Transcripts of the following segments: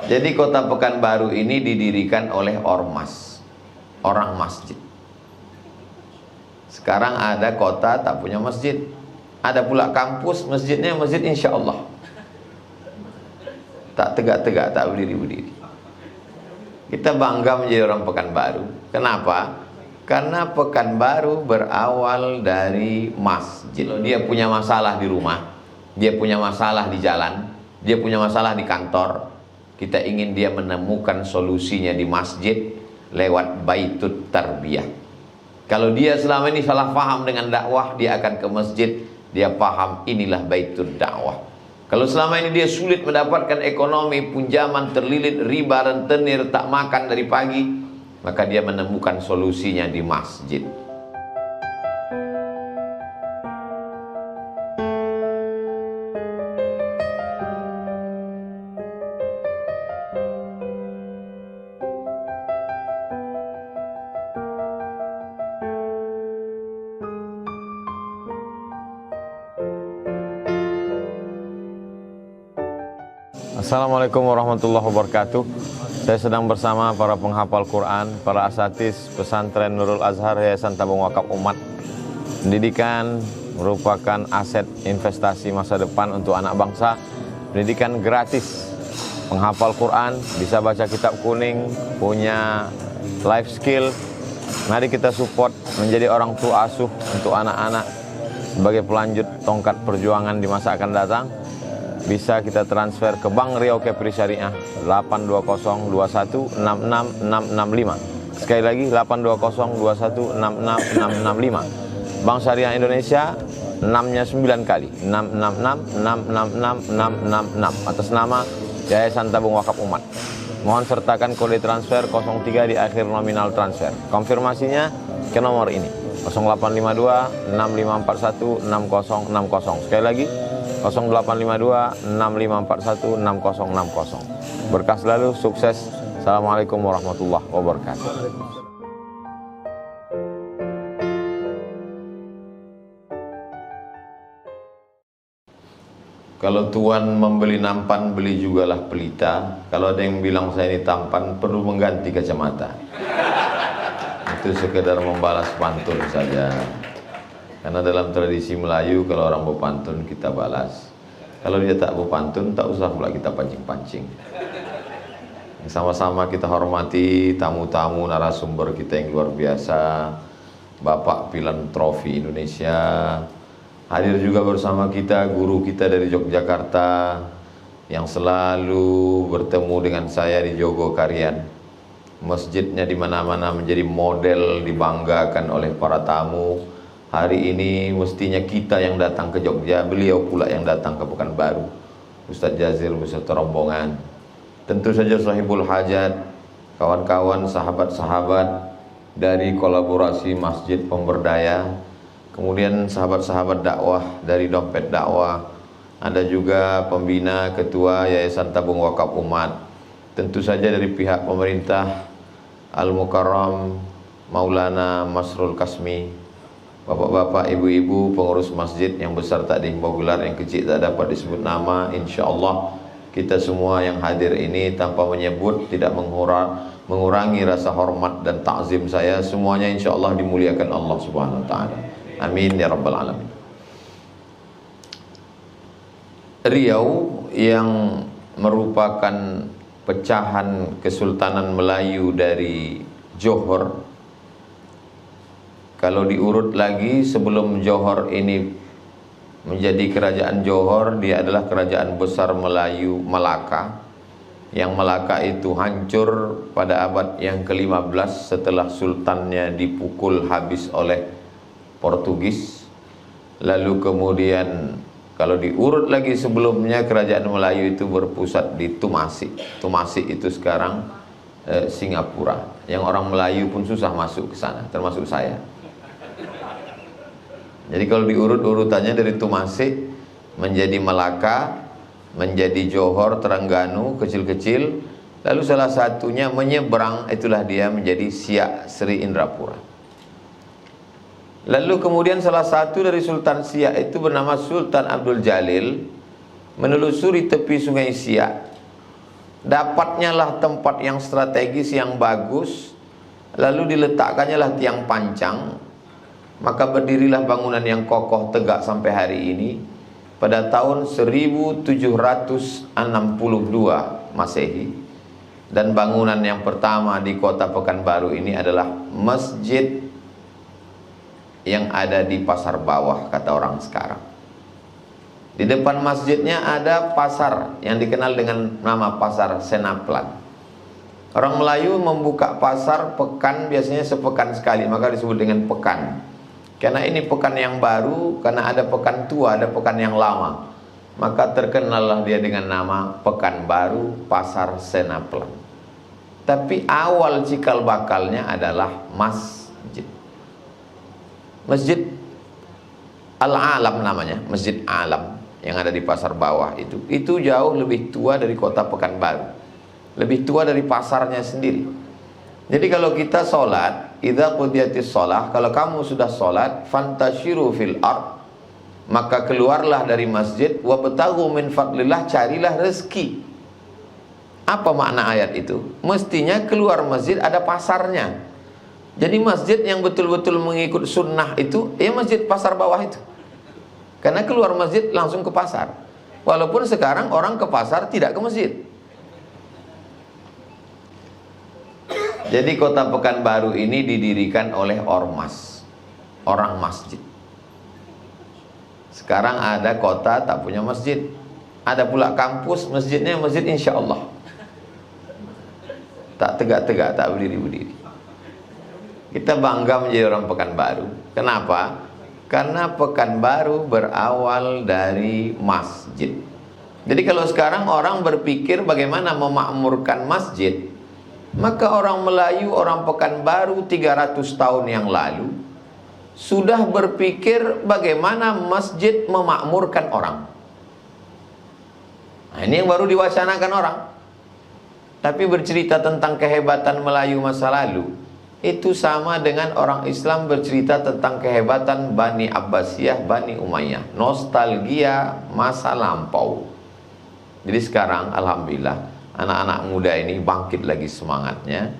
Jadi kota Pekanbaru ini didirikan oleh ormas, orang masjid. Sekarang ada kota tak punya masjid. Ada pula kampus, masjidnya masjid insya Allah. Tak tegak-tegak, tak berdiri-berdiri. Kita bangga menjadi orang Pekanbaru. Kenapa? Karena Pekanbaru berawal dari masjid. Dia punya masalah di rumah, dia punya masalah di jalan, dia punya masalah di kantor. Kita ingin dia menemukan solusinya di masjid lewat Baitut Tarbiyah. Kalau dia selama ini salah paham dengan dakwah, dia akan ke masjid, dia paham inilah Baitut Dakwah. Kalau selama ini dia sulit mendapatkan ekonomi, pinjaman, terlilit riba, rentenir, tak makan dari pagi, maka dia menemukan solusinya di masjid. Assalamualaikum warahmatullahi wabarakatuh. Saya sedang bersama para penghafal Quran, para asatiz pesantren Nurul Azhar Yayasan Tabung Wakaf Umat. Pendidikan merupakan aset investasi masa depan untuk anak bangsa. Pendidikan gratis, penghafal Quran, bisa baca kitab kuning, punya life skill. Mari kita support menjadi orang tua asuh untuk anak-anak sebagai pelanjut tongkat perjuangan di masa akan datang. Bisa kita transfer ke Bank Riau Kepri Syariah 82021666665. Sekali lagi 82021666665. Bank Syariah Indonesia 6-nya 9 kali 666666666 atas nama Yayasan Tabung Wakaf Umat. Mohon sertakan kode transfer 03 di akhir nominal transfer. Konfirmasinya ke nomor ini 0852 6541 6060. Sekali lagi 0852 6541 6060. Berkah selalu, sukses. Assalamualaikum warahmatullahi wabarakatuh. Kalau Tuhan membeli nampan, beli jugalah pelita. Kalau ada yang bilang saya ini tampan, perlu mengganti kacamata. Itu sekedar membalas pantun saja. Karena dalam tradisi Melayu, kalau orang berpantun kita balas. Kalau dia tak berpantun, tak usah pula kita pancing-pancing. Sama-sama kita hormati tamu-tamu narasumber kita yang luar biasa, Bapak Filantropi Indonesia. Hadir juga bersama kita guru kita dari Yogyakarta yang selalu bertemu dengan saya di Jogokarian. Masjidnya di mana-mana menjadi model dibanggakan oleh para tamu. Hari ini mestinya kita yang datang ke Jogja, beliau pula yang datang ke Pekanbaru. Ustadz Jazir beserta rombongan. Tentu saja sahibul hajat, kawan-kawan, sahabat-sahabat dari kolaborasi Masjid Pemberdaya. Kemudian sahabat-sahabat dakwah dari Dompet Dakwah. Ada juga pembina ketua Yayasan Tabung Wakaf Umat. Tentu saja dari pihak pemerintah Al-Mukarram Maulana Masrul Kasmi. Bapak-bapak, ibu-ibu, pengurus masjid yang besar tak dihimbau gelar, yang kecil tak dapat disebut nama. Insya Allah kita semua yang hadir ini tanpa menyebut, tidak mengurangi rasa hormat dan takzim saya, semuanya insya Allah dimuliakan Allah Subhanahu Wa Taala. Amin ya Rabbal Alamin. Riau yang merupakan pecahan Kesultanan Melayu dari Johor. Kalau diurut lagi, sebelum Johor ini menjadi kerajaan Johor, dia adalah kerajaan besar Melayu Malaka. Yang Malaka itu hancur pada abad yang ke-15 setelah sultannya dipukul habis oleh Portugis. Lalu kemudian kalau diurut lagi sebelumnya, kerajaan Melayu itu berpusat di Tumasik. Tumasik itu sekarang Singapura. Yang orang Melayu pun susah masuk ke sana, termasuk saya. Jadi kalau diurut urutannya dari Tumasik menjadi Malaka, menjadi Johor, Terengganu, kecil-kecil, lalu salah satunya menyeberang, itulah dia menjadi Siak Sri Indrapura. Lalu kemudian salah satu dari Sultan Siak itu bernama Sultan Abdul Jalil menelusuri tepi sungai Siak. dapatnya lah tempat yang strategis, yang bagus, lalu diletakkannya lah tiang pancang, maka berdirilah bangunan yang kokoh tegak sampai hari ini pada tahun 1762 Masehi. Dan bangunan yang pertama di kota Pekanbaru ini adalah masjid yang ada di Pasar Bawah, kata orang sekarang. Di depan masjidnya ada pasar yang dikenal dengan nama Pasar Senaplan. Orang Melayu membuka pasar pekan biasanya sepekan sekali, maka disebut dengan pekan. Karena ini pekan yang baru, karena ada pekan tua, ada pekan yang lama, maka terkenallah dia dengan nama Pekanbaru Pasar Senaplan. Tapi awal cikal bakalnya adalah masjid. Masjid Al-Alam namanya, Masjid Alam yang ada di Pasar Bawah itu jauh lebih tua dari kota Pekanbaru, lebih tua dari pasarnya sendiri. Jadi kalau kita sholat, idza qudiyatis sholah, kalau kamu sudah sholat, fantashiru fil ard, maka keluarlah dari masjid, wabtaghu min fadlillah, carilah rezeki. Apa makna ayat itu? Mestinya keluar masjid ada pasarnya. Jadi masjid yang betul-betul mengikut sunnah itu, ya masjid Pasar Bawah itu. Karena keluar masjid langsung ke pasar. Walaupun sekarang orang ke pasar tidak ke masjid. Jadi kota Pekanbaru ini didirikan oleh ormas, orang masjid. Sekarang ada kota tak punya masjid. Ada pula kampus, masjidnya masjid insya Allah. Tak tegak-tegak, tak berdiri-berdiri. Kita bangga menjadi orang Pekanbaru. Kenapa? Karena Pekanbaru berawal dari masjid. Jadi kalau sekarang orang berpikir bagaimana memakmurkan masjid, maka orang Melayu, orang Pekanbaru 300 tahun yang lalu sudah berpikir bagaimana masjid memakmurkan orang. Nah, ini yang baru diwacanakan orang. Tapi bercerita tentang kehebatan Melayu masa lalu, itu sama dengan orang Islam bercerita tentang kehebatan Bani Abbasiyah, Bani Umayyah. Nostalgia masa lampau. Jadi sekarang alhamdulillah anak-anak muda ini bangkit lagi semangatnya.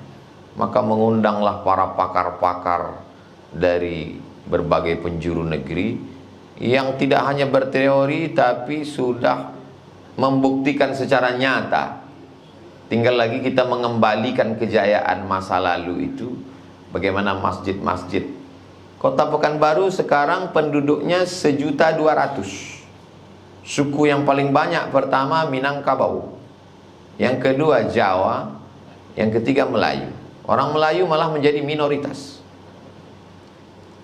Maka mengundanglah para pakar-pakar dari berbagai penjuru negeri yang tidak hanya berteori tapi sudah membuktikan secara nyata. Tinggal lagi kita mengembalikan kejayaan masa lalu itu. Bagaimana masjid-masjid. Kota Pekanbaru sekarang penduduknya 1.200.000. Suku yang paling banyak pertama Minangkabau, yang kedua Jawa, yang ketiga Melayu. Orang Melayu malah menjadi minoritas.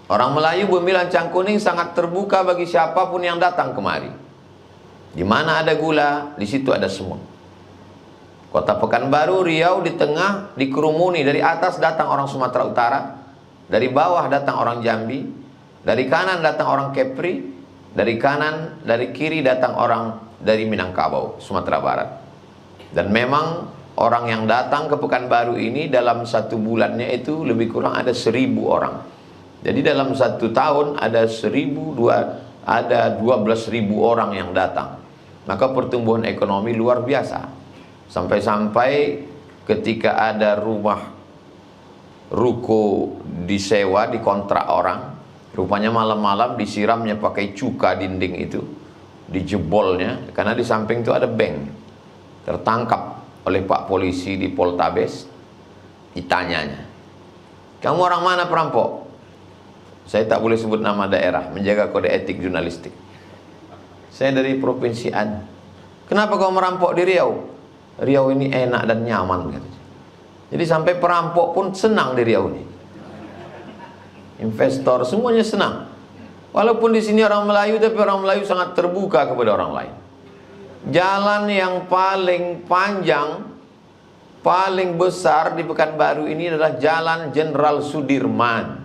Orang Melayu Bumi Lancang Kuning sangat terbuka bagi siapapun yang datang kemari. Di mana ada gula, di situ ada semut. Kota Pekanbaru, Riau di tengah dikerumuni. Dari atas datang orang Sumatera Utara, dari bawah datang orang Jambi, dari kanan datang orang Kepri, dari kanan, dari kiri datang orang dari Minangkabau, Sumatera Barat. Dan memang orang yang datang ke Pekanbaru ini dalam satu bulannya itu lebih kurang ada 1.000 orang. Jadi dalam satu tahun ada 12.000 orang yang datang. Maka pertumbuhan ekonomi luar biasa. Sampai-sampai ketika ada rumah ruko disewa, dikontrak orang, rupanya malam-malam disiramnya pakai cuka dinding itu, dijebolnya, karena di samping itu ada bank. Tertangkap oleh Pak Polisi di Poltabes, ditanyanya, kamu orang mana perampok? Saya tak boleh sebut nama daerah, menjaga kode etik jurnalistik. Saya dari Provinsi A. Kenapa kau merampok di Riau? Riau ini enak dan nyaman, katanya. Jadi sampai perampok pun senang di Riau ini. Investor semuanya senang. Walaupun di sini orang Melayu, tapi orang Melayu sangat terbuka kepada orang lain. Jalan yang paling panjang, paling besar di Pekanbaru ini adalah Jalan Jenderal Sudirman.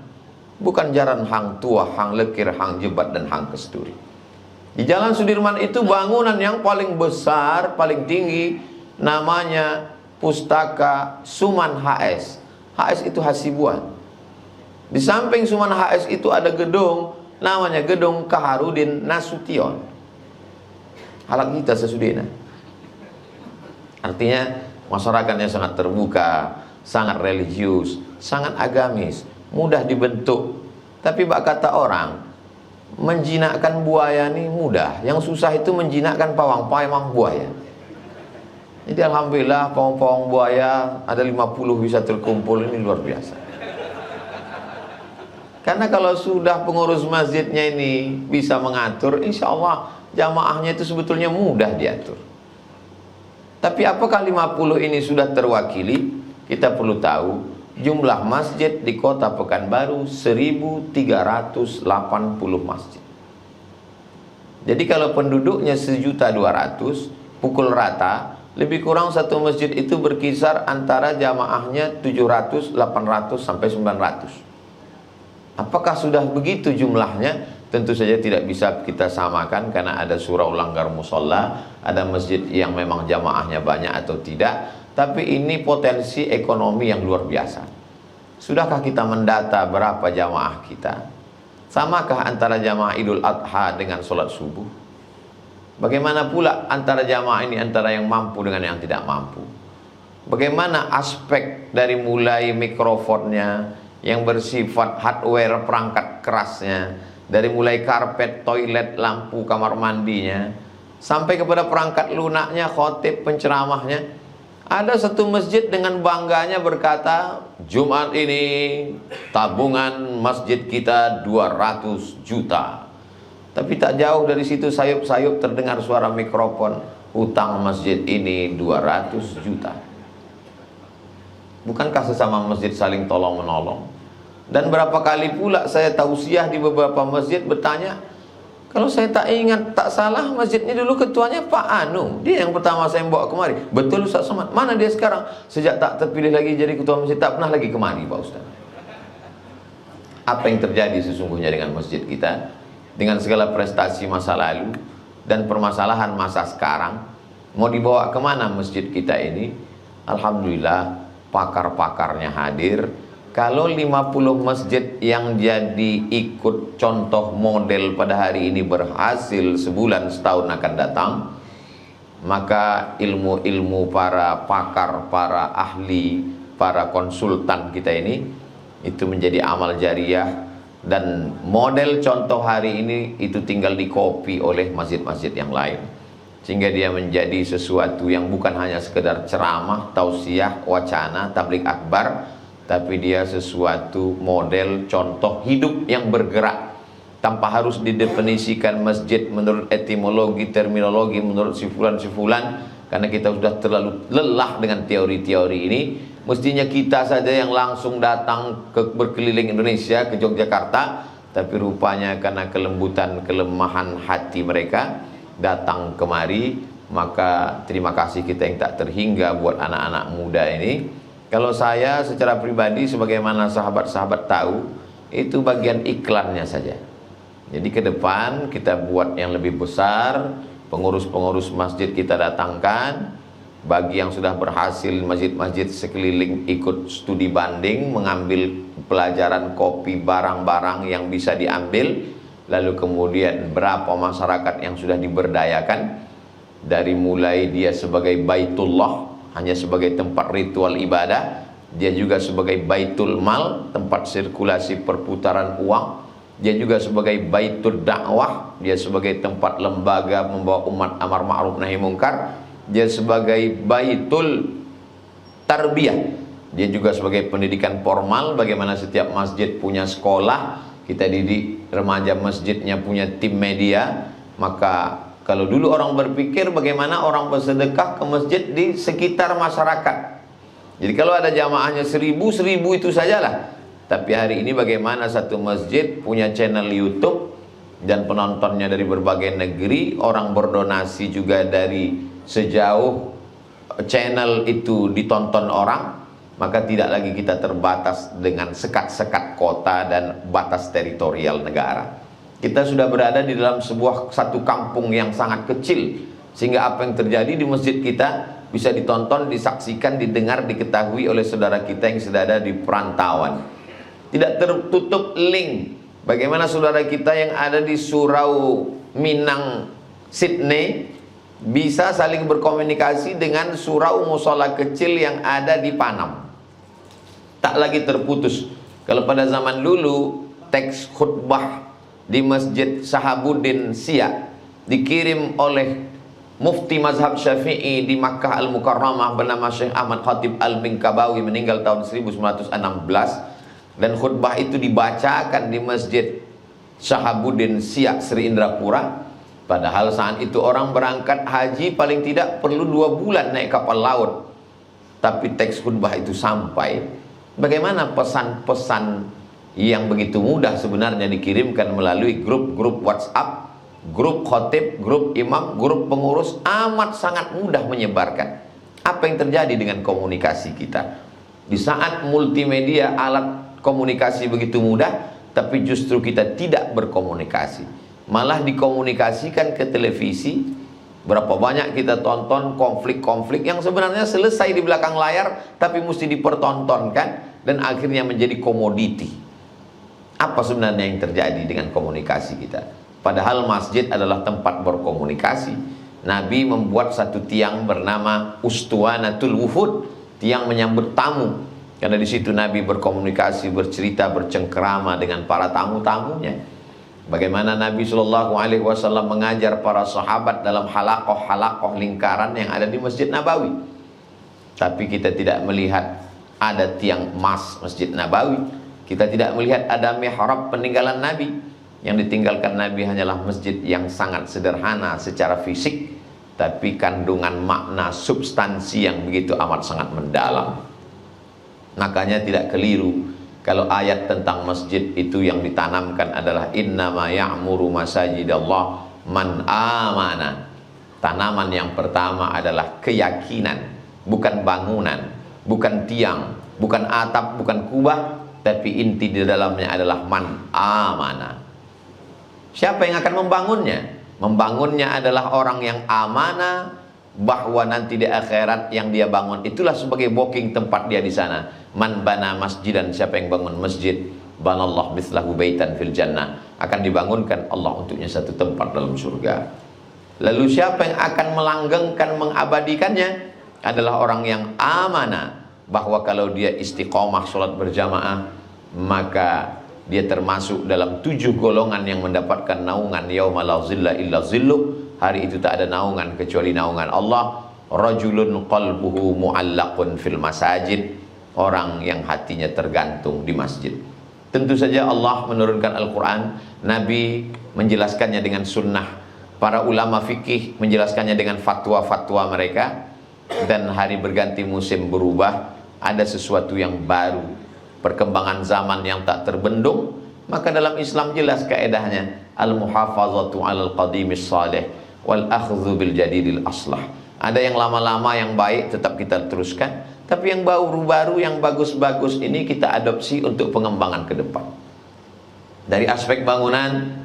Bukan jalan Hang Tuah, Hang Lekir, Hang Jebat, dan Hang Kesturi. Di Jalan Sudirman itu bangunan yang paling besar, paling tinggi, namanya Pustaka Suman HS. HS itu Hasibuan. Di samping Suman HS itu ada gedung, namanya Gedung Kaharudin Nasution. Halak kita sesudina. Artinya masyarakatnya sangat terbuka, sangat religius, sangat agamis, mudah dibentuk. Tapi bak kata orang, menjinakkan buaya ini mudah, yang susah itu menjinakkan pawang buaya. Jadi alhamdulillah pawang buaya ada 50 bisa terkumpul, ini luar biasa. Karena kalau sudah pengurus masjidnya ini bisa mengatur, insya Allah jamaahnya itu sebetulnya mudah diatur. Tapi apakah 50 ini sudah terwakili? Kita perlu tahu jumlah masjid di kota Pekanbaru 1380 masjid. Jadi kalau penduduknya 1.200.000, pukul rata, lebih kurang satu masjid itu berkisar antara jamaahnya 700, 800 sampai 900. Apakah sudah begitu jumlahnya? Tentu saja tidak bisa kita samakan karena ada surau langgar musola, ada masjid yang memang jamaahnya banyak atau tidak. Tapi ini potensi ekonomi yang luar biasa. Sudahkah kita mendata berapa jamaah kita? Samakah antara jamaah Idul Adha dengan sholat subuh? Bagaimana pula antara jamaah ini antara yang mampu dengan yang tidak mampu? Bagaimana aspek dari mulai mikrofonnya, yang bersifat hardware perangkat kerasnya, dari mulai karpet, toilet, lampu, kamar mandinya, sampai kepada perangkat lunaknya, khotib, penceramahnya. Ada satu masjid dengan bangganya berkata, Jumat ini tabungan masjid kita 200 juta. Tapi tak jauh dari situ sayup-sayup terdengar suara mikrofon, hutang masjid ini 200 juta. Bukankah sesama masjid saling tolong menolong? Dan berapa kali pula saya tausiah di beberapa masjid bertanya, kalau saya tak ingat, tak salah masjid ini dulu ketuanya Pak Anu, dia yang pertama saya bawa kemari. Betul Ustaz Somad? Mana dia sekarang? Sejak tak terpilih lagi jadi ketua masjid, tak pernah lagi kemari Pak Ustaz. Apa yang terjadi sesungguhnya dengan masjid kita? Dengan segala prestasi masa lalu dan permasalahan masa sekarang, mau dibawa kemana masjid kita ini? Alhamdulillah pakar-pakarnya hadir. Kalau 50 masjid yang jadi ikut contoh model pada hari ini berhasil sebulan setahun akan datang, maka ilmu-ilmu para pakar, para ahli, para konsultan kita ini itu menjadi amal jariah, dan model contoh hari ini itu tinggal dikopi oleh masjid-masjid yang lain, sehingga dia menjadi sesuatu yang bukan hanya sekedar ceramah, tausiah, wacana, tablik akbar, tapi dia sesuatu model contoh hidup yang bergerak tanpa harus didefinisikan masjid menurut etimologi, terminologi, menurut sifulan-sifulan, karena kita sudah terlalu lelah dengan teori-teori ini. Mestinya kita saja yang langsung datang berkeliling Indonesia ke Yogyakarta, tapi rupanya karena kelembutan, kelemahan hati mereka datang kemari. Maka terima kasih kita yang tak terhingga buat anak-anak muda ini. Kalau saya secara pribadi, sebagaimana sahabat-sahabat tahu, itu bagian iklannya saja. Jadi ke depan kita buat yang lebih besar, pengurus-pengurus masjid kita datangkan. Bagi yang sudah berhasil masjid-masjid sekeliling ikut studi banding, mengambil pelajaran kopi barang-barang yang bisa diambil. Lalu kemudian berapa masyarakat yang sudah diberdayakan, dari mulai dia sebagai baitullah, hanya sebagai tempat ritual ibadah, dia juga sebagai baitul mal, tempat sirkulasi perputaran uang, dia juga sebagai baitul dakwah, dia sebagai tempat lembaga membawa umat amar ma'ruf nahi mungkar, dia sebagai baitul tarbiyah, dia juga sebagai pendidikan formal, bagaimana setiap masjid punya sekolah, kita didik remaja masjidnya punya tim media. Maka kalau dulu orang berpikir bagaimana orang bersedekah ke masjid di sekitar masyarakat. Jadi kalau ada jamaahnya 1000 itu sajalah. Tapi hari ini bagaimana satu masjid punya channel YouTube dan penontonnya dari berbagai negeri, orang berdonasi juga dari sejauh channel itu ditonton orang, maka tidak lagi kita terbatas dengan sekat-sekat kota dan batas teritorial negara. Kita sudah berada di dalam satu kampung yang sangat kecil, sehingga apa yang terjadi di masjid kita bisa ditonton, disaksikan, didengar, diketahui oleh saudara kita yang sudah ada di perantauan. Tidak tertutup link bagaimana saudara kita yang ada di Surau Minang, Sydney, bisa saling berkomunikasi dengan surau musola kecil yang ada di Panam. Tak lagi terputus. Kalau pada zaman dulu teks khutbah di Masjid Sahabuddin Siak dikirim oleh Mufti Mazhab Syafi'i di Makkah Al-Mukarramah bernama Syekh Ahmad Khatib Al-Minkabawi, meninggal tahun 1916, dan khutbah itu dibacakan di Masjid Sahabuddin Siak Sri Indrapura. Padahal saat itu orang berangkat haji paling tidak perlu 2 bulan naik kapal laut. Tapi teks khutbah itu sampai. Bagaimana pesan-pesan yang begitu mudah sebenarnya dikirimkan melalui grup-grup WhatsApp, grup khotib, grup imam, grup pengurus, amat sangat mudah menyebarkan. Apa yang terjadi dengan komunikasi kita? Di saat multimedia, alat komunikasi begitu mudah, tapi justru kita tidak berkomunikasi. Malah dikomunikasikan ke televisi. Berapa banyak kita tonton konflik-konflik yang sebenarnya selesai di belakang layar, tapi mesti dipertontonkan dan akhirnya menjadi komoditi. Apa sebenarnya yang terjadi dengan komunikasi kita? Padahal masjid adalah tempat berkomunikasi. Nabi membuat satu tiang bernama Ustuanatul Wufud, tiang menyambut tamu. Karena di situ Nabi berkomunikasi, bercerita, bercengkerama dengan para tamu-tamunya. Bagaimana Nabi Shallallahu Alaihi Wasallam mengajar para sahabat dalam halakoh-halakoh lingkaran yang ada di Masjid Nabawi. Tapi kita tidak melihat ada tiang emas Masjid Nabawi. Kita tidak melihat ada mihrab peninggalan Nabi. Yang ditinggalkan Nabi hanyalah masjid yang sangat sederhana secara fisik, tapi kandungan makna substansi yang begitu amat sangat mendalam. Makanya tidak keliru kalau ayat tentang masjid itu yang ditanamkan adalah innama ya'muru masajidallah man amana. Tanaman yang pertama adalah keyakinan, bukan bangunan, bukan tiang, bukan atap, bukan kubah, tapi inti di dalamnya adalah man amana. Siapa yang akan membangunnya? Membangunnya adalah orang yang amanah bahwa nanti di akhirat yang dia bangun itulah sebagai booking tempat dia di sana. Man bana masjidan, siapa yang bangun masjid, banallahu mislahu baitan fil jannah, akan dibangunkan Allah untuknya satu tempat dalam surga. Lalu siapa yang akan melanggengkan, mengabadikannya adalah orang yang amanah bahwa kalau dia istiqomah sholat berjamaah, maka dia termasuk dalam 7 golongan yang mendapatkan naungan yauma la zilla illa zilluh. Hari itu tak ada naungan kecuali naungan Allah. Rajulun qalbuhu mu'allaqun fil masajid, orang yang hatinya tergantung di masjid. Tentu saja Allah menurunkan Al-Quran, Nabi menjelaskannya dengan sunnah, para ulama fikih menjelaskannya dengan fatwa-fatwa mereka. Dan hari berganti musim berubah, ada sesuatu yang baru, perkembangan zaman yang tak terbendung. Maka dalam Islam jelas kaedahnya, al-muhafazatu alal qadimis salih wal akhdhu bil jadidil aslah. Ada yang lama-lama yang baik tetap kita teruskan, tapi yang baru-baru, yang bagus-bagus ini kita adopsi untuk pengembangan ke depan. Dari aspek bangunan,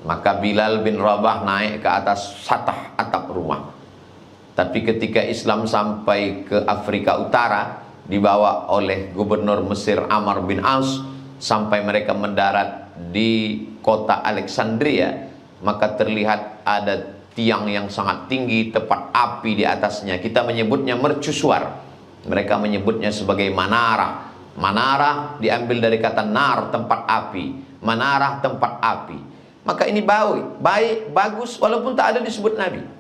maka Bilal bin Rabah naik ke atas satah atap rumah. Tapi ketika Islam sampai ke Afrika Utara, dibawa oleh gubernur Mesir Amr bin As, sampai mereka mendarat di kota Alexandria, maka terlihat ada tiang yang sangat tinggi, tepat api di atasnya. Kita menyebutnya mercusuar, mereka menyebutnya sebagai manarah. Manarah diambil dari kata nar, tempat api, manarah, tempat api. Maka ini baik, bagus, walaupun tak ada disebut Nabi.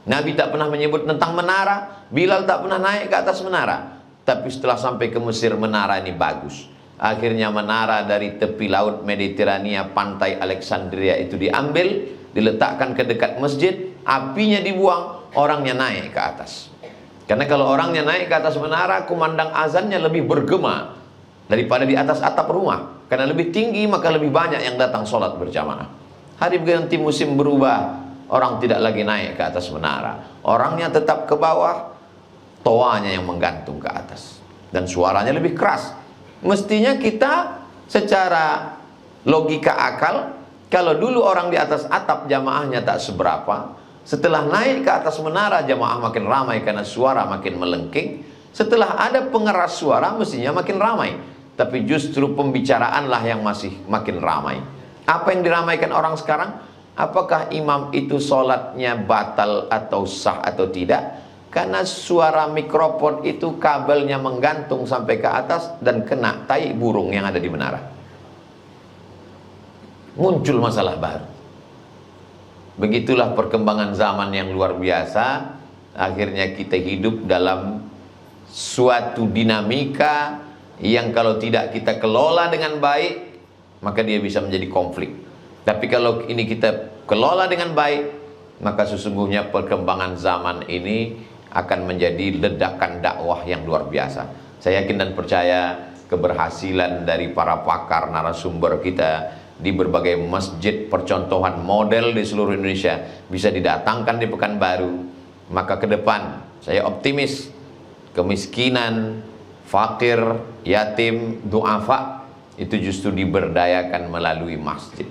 Nabi tak pernah menyebut tentang menara, Bilal tak pernah naik ke atas menara. Tapi setelah sampai ke Mesir, menara ini bagus. Akhirnya menara dari tepi laut Mediterania, pantai Alexandria itu diambil, diletakkan ke dekat masjid, apinya dibuang, orangnya naik ke atas. Karena kalau orangnya naik ke atas menara, kumandang azannya lebih bergema daripada di atas atap rumah. Karena lebih tinggi, maka lebih banyak yang datang sholat berjamaah. Hari berganti musim berubah, orang tidak lagi naik ke atas menara, orangnya tetap ke bawah, toanya yang menggantung ke atas, dan suaranya lebih keras. Mestinya kita secara logika akal, kalau dulu orang di atas atap jamaahnya tak seberapa, setelah naik ke atas menara jamaah makin ramai karena suara makin melengking. Setelah ada pengeras suara mestinya makin ramai, tapi justru pembicaraanlah yang masih makin ramai. Apa yang diramaikan orang sekarang? Apakah imam itu sholatnya batal atau sah atau tidak? Karena suara mikrofon itu kabelnya menggantung sampai ke atas dan kena tai burung yang ada di menara. Muncul masalah baru. Begitulah perkembangan zaman yang luar biasa. Akhirnya kita hidup dalam suatu dinamika yang kalau tidak kita kelola dengan baik, maka dia bisa menjadi konflik. Tapi kalau ini kita kelola dengan baik, maka sesungguhnya perkembangan zaman ini akan menjadi ledakan dakwah yang luar biasa. Saya yakin dan percaya keberhasilan dari para pakar narasumber kita di berbagai masjid percontohan model di seluruh Indonesia bisa didatangkan di Pekanbaru. Maka ke depan saya optimis kemiskinan, fakir, yatim, duafa itu justru diberdayakan melalui masjid.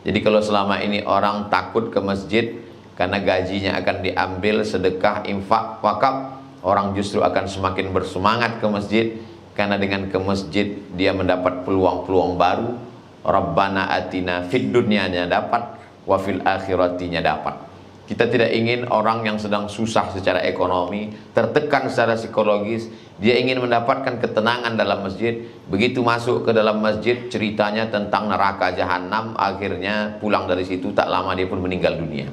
Jadi kalau selama ini orang takut ke masjid karena gajinya akan diambil sedekah, infak, wakaf, orang justru akan semakin bersemangat ke masjid karena dengan ke masjid dia mendapat peluang-peluang baru. Rabbana atina fid dunyanya dapat, wa fil akhiratinya dapat. Kita tidak ingin orang yang sedang susah secara ekonomi, tertekan secara psikologis, dia ingin mendapatkan ketenangan dalam masjid. Begitu masuk ke dalam masjid, ceritanya tentang neraka jahanam, akhirnya pulang dari situ tak lama dia pun meninggal dunia.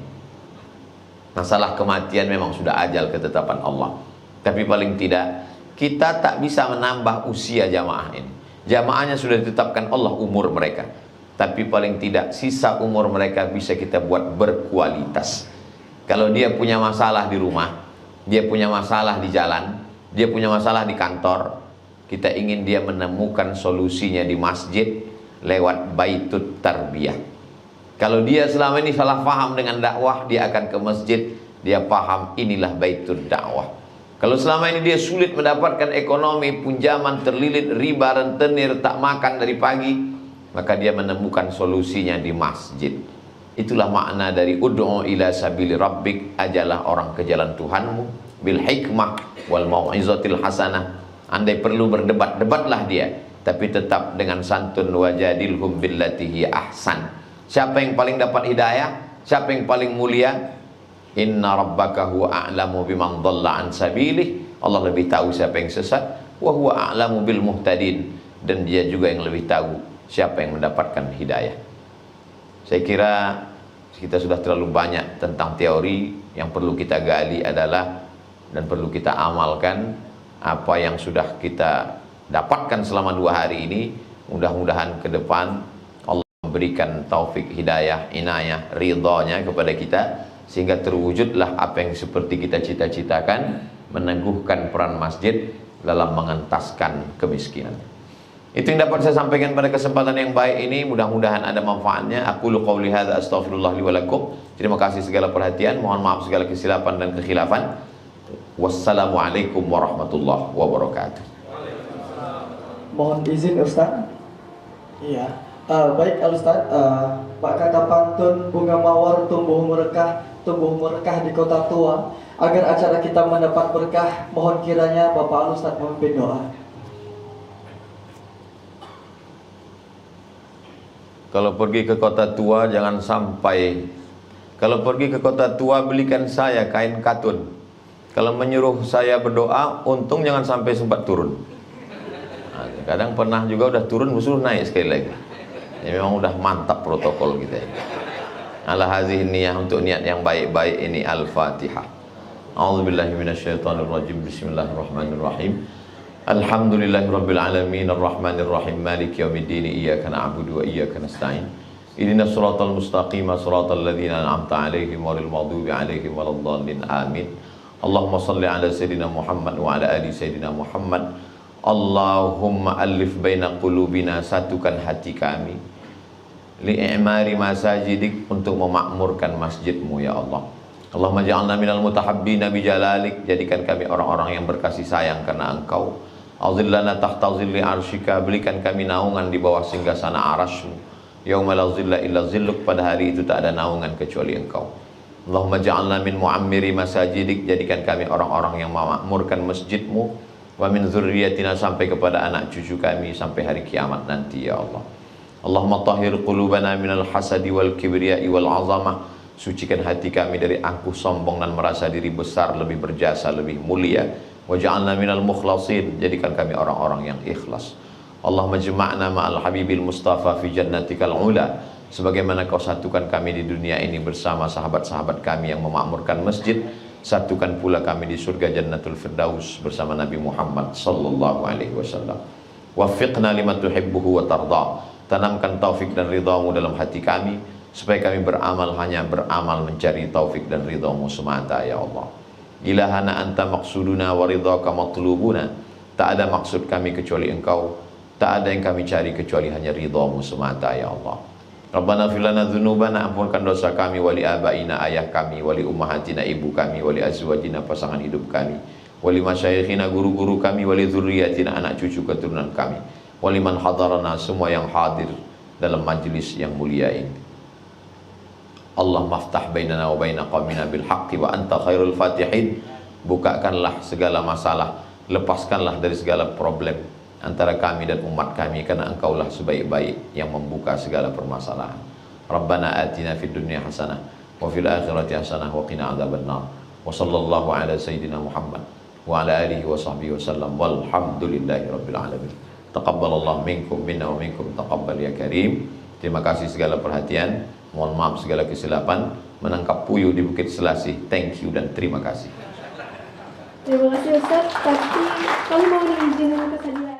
Masalah kematian memang sudah ajal ketetapan Allah. Tapi paling tidak kita tak bisa menambah usia jamaah ini. Jamaahnya sudah ditetapkan Allah umur mereka. Tapi paling tidak sisa umur mereka bisa kita buat berkualitas. Kalau dia punya masalah di rumah, dia punya masalah di jalan, dia punya masalah di kantor, kita ingin dia menemukan solusinya di masjid lewat baitut tarbiyah. Kalau dia selama ini salah paham dengan dakwah, dia akan ke masjid, dia paham inilah baitul dakwah. Kalau selama ini dia sulit mendapatkan ekonomi, pinjaman terlilit, riba, rentenir, tak makan dari pagi, maka dia menemukan solusinya di masjid. Itulah makna dari ud'u ila sabili rabbik, ajalah orang ke jalan Tuhanmu bil hikmah wal mau'izatil hasanah. Andai perlu berdebat, debatlah dia, tapi tetap dengan santun, wajadilhum billati hiya ahsan. Siapa yang paling dapat hidayah? Siapa yang paling mulia? Inna rabbaka huwa a'lamu biman dhalla an sabilih. Allah lebih tahu siapa yang sesat, wa huwa a'lamu bil muhtadin, dan dia juga yang lebih tahu siapa yang mendapatkan hidayah. Saya kira kita sudah terlalu banyak tentang teori. Yang perlu kita gali adalah dan perlu kita amalkan apa yang sudah kita dapatkan selama 2 hari ini. Mudah-mudahan ke depan Allah memberikan taufik, hidayah, inayah, ridhanya kepada kita, sehingga terwujudlah apa yang seperti kita cita-citakan, meneguhkan peran masjid dalam mengentaskan kemiskinan. Itu yang dapat saya sampaikan pada kesempatan yang baik ini. Mudah-mudahan ada manfaatnya. Aqulu qouli hadza astaghfirullah li wa lakum. Terima kasih segala perhatian, mohon maaf segala kesilapan dan kekhilafan. Wassalamualaikum warahmatullahi wabarakatuh. Mohon izin Ustaz. Iya. Baik Ustaz, Pak kata pantun bunga mawar tumbuh merekah di kota tua. Agar acara kita mendapat berkah, mohon kiranya Bapak Ustaz memimpin doa. Kalau pergi ke kota tua jangan sampai. Kalau pergi ke kota tua belikan saya kain katun. Kalau menyuruh saya berdoa, untung jangan sampai sempat turun. Nah, kadang pernah juga udah turun, suruh naik sekali lagi. Ya, memang udah mantap protokol kita. Ala hazihi niyah, untuk niat yang baik-baik ini. Al-Fatihah. A'udzubillahi minasyaitonirrajim. Bismillahirrahmanirrahim. Alhamdulillahirabbil alamin arrahmanir rahim maliki yaumiddin iyyaka na'budu wa iyyaka nasta'in ihdinas siratal mustaqim siratal ladzina an'amta 'alaihim ghairil maghdubi 'alaihim waladdallin amin. Allahumma shalli ala sayidina Muhammad wa ala ali sayidina Muhammad. Allahumma alif baina qulubina, satukan hati kami, li'imari masajidik, untuk memakmurkan masjidmu ya Allah. Allahumma ja'alna minal mutahabbina bijalalik, jadikan kami orang-orang yang berkasih sayang karena Engkau. Azillana tahta zilli arsyika, berikan kami naungan di bawah singgasana arasmu. Yauma la zilla illa zilluk, pada hari itu tak ada naungan kecuali Engkau. Allahumma ja'alna min mu'ammiri masajidik, jadikan kami orang-orang yang memakmurkan masjidmu. Wa min dzurriyyatina, sampai kepada anak cucu kami sampai hari kiamat nanti ya Allah. Allahumma tahhir qulubana minal hasadi wal kibriya'i wal azamah. Sucikan hati kami dari angkuh sombong dan merasa diri besar, lebih berjasa, lebih mulia. Waj'alna minal mukhlasin, jadikan kami orang-orang yang ikhlas. Allahumma jama'na ma'al habibil mustafa fi jannatikal ula. Sebagaimana kau satukan kami di dunia ini bersama sahabat-sahabat kami yang memakmurkan masjid, satukan pula kami di surga Jannatul Firdaus bersama Nabi Muhammad sallallahu alaihi wasallam. Waffiqna lima tuhibbuhu wa tarda. Tanamkan taufik dan ridhamu dalam hati kami, supaya kami beramal hanya beramal mencari taufik dan ridhamu semata ya Allah. Ilahana anta maksuduna wa ridhaka matlubuna. Tak ada maksud kami kecuali engkau, tak ada yang kami cari kecuali hanya ridhamu semata ya Allah. Rabbana fir lana dzunubana, ampunkan dosa kami, wali abaina ayah kami, wali ummahatina ibu kami, wali azwajina pasangan hidup kami, wali masyayikhina guru-guru kami, wali dzurriyyatina anak cucu keturunan kami, wali man hadarana semua yang hadir dalam majlis yang mulia ini. Allah maftah bainana wa baina qaumina bil haqqi wa anta khairul fatihin. Bukakanlah segala masalah, lepaskanlah dari segala problem antara kami dan umat kami, karena engkaulah sebaik-baik yang membuka segala permasalahan. Rabbana atina fid dunya hasanah wa fil akhirati hasanah wa qina adzabannar. Wa sallallahu ala sayyidina Muhammad wa ala alihi wa sahbihi wasallam walhamdulillahi rabbil alamin. Taqabbalallahu minkum minna wa minkum taqabbal ya karim. Terima kasih segala perhatian, mohon maaf segala kesilapan. Menangkap puyuh di Bukit Selasih, thank you dan terima kasih. Terima kasih Ustaz, tapi kami mau diizinkan kesadian.